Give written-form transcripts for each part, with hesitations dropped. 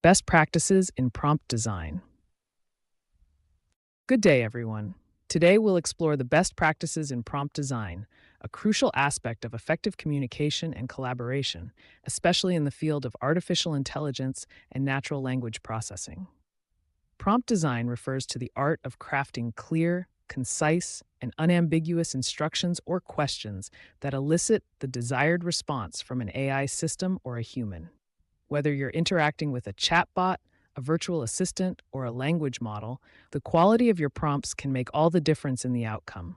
Best practices in prompt design. Good day, everyone. Today we'll explore the best practices in prompt design, a crucial aspect of effective communication and collaboration, especially in the field of artificial intelligence and natural language processing. Prompt design refers to the art of crafting clear, concise, and unambiguous instructions or questions that elicit the desired response from an AI system or a human. Whether you're interacting with a chatbot, a virtual assistant, or a language model, the quality of your prompts can make all the difference in the outcome.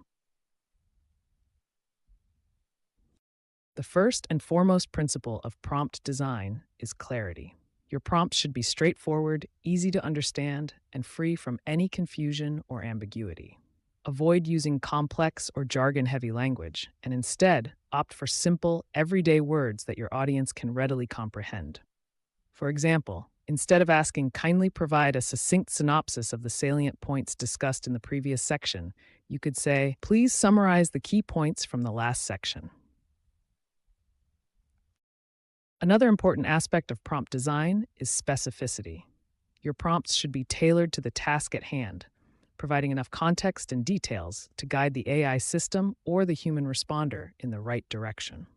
The first and foremost principle of prompt design is clarity. Your prompts should be straightforward, easy to understand, and free from any confusion or ambiguity. Avoid using complex or jargon-heavy language, and instead opt for simple, everyday words that your audience can readily comprehend. For example, instead of asking, "Kindly provide a succinct synopsis of the salient points discussed in the previous section," you could say, "Please summarize the key points from the last section." Another important aspect of prompt design is specificity. Your prompts should be tailored to the task at hand, providing enough context and details to guide the AI system or the human responder in the right direction.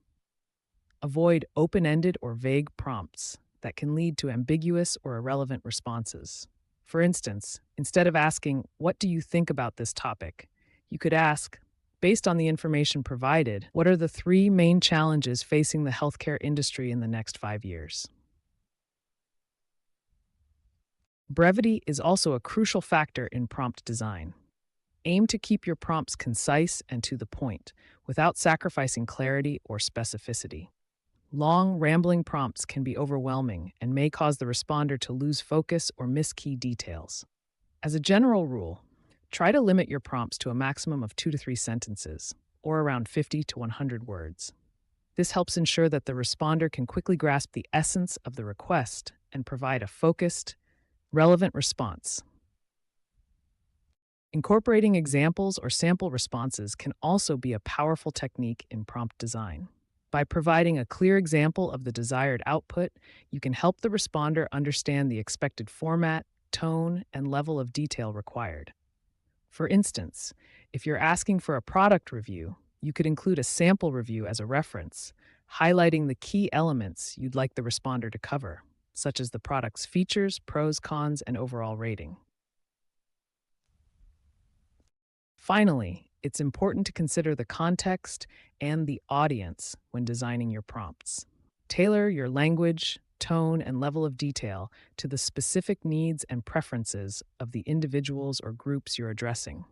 Avoid open-ended or vague prompts that can lead to ambiguous or irrelevant responses. For instance, instead of asking, "What do you think about this topic?" you could ask, "Based on the information provided, what are the 3 main challenges facing the healthcare industry in the next 5 years?" Brevity is also a crucial factor in prompt design. Aim to keep your prompts concise and to the point, without sacrificing clarity or specificity. Long, rambling prompts can be overwhelming and may cause the responder to lose focus or miss key details. As a general rule, try to limit your prompts to a maximum of 2 to 3 sentences, or around 50 to 100 words. This helps ensure that the responder can quickly grasp the essence of the request and provide a focused, relevant response. Incorporating examples or sample responses can also be a powerful technique in prompt design. By providing a clear example of the desired output, you can help the responder understand the expected format, tone, and level of detail required. For instance, if you're asking for a product review, you could include a sample review as a reference, highlighting the key elements you'd like the responder to cover, such as the product's features, pros, cons, and overall rating. Finally, it's important to consider the context and the audience when designing your prompts. Tailor your language, tone, and level of detail to the specific needs and preferences of the individuals or groups you're addressing.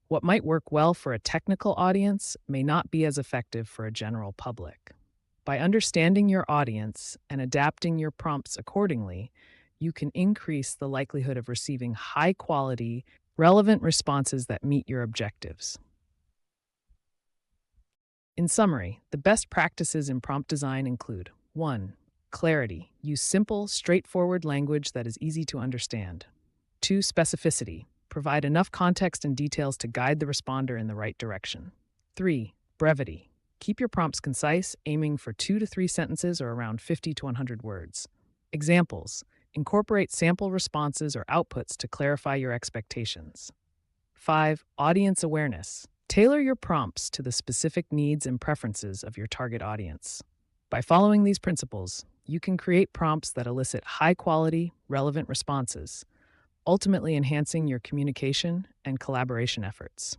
What might work well for a technical audience may not be as effective for a general public. By understanding your audience and adapting your prompts accordingly, you can increase the likelihood of receiving high-quality, relevant responses that meet your objectives. In summary, the best practices in prompt design include 1. Clarity. Use simple, straightforward language that is easy to understand. 2. Specificity. Provide enough context and details to guide the responder in the right direction. 3. Brevity. Keep your prompts concise, aiming for 2 to 3 sentences or around 50 to 100 words. Examples. Incorporate sample responses or outputs to clarify your expectations. 5. Audience awareness. Tailor your prompts to the specific needs and preferences of your target audience. By following these principles, you can create prompts that elicit high-quality, relevant responses, ultimately enhancing your communication and collaboration efforts.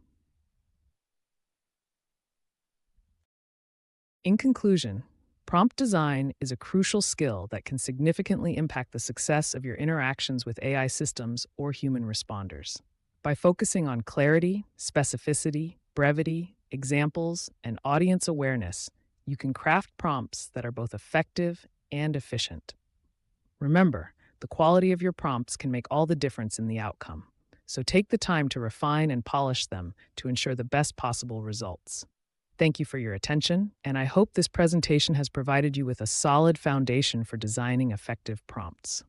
In conclusion, prompt design is a crucial skill that can significantly impact the success of your interactions with AI systems or human responders. By focusing on clarity, specificity, brevity, examples, and audience awareness, you can craft prompts that are both effective and efficient. Remember, the quality of your prompts can make all the difference in the outcome, so take the time to refine and polish them to ensure the best possible results. Thank you for your attention, and I hope this presentation has provided you with a solid foundation for designing effective prompts.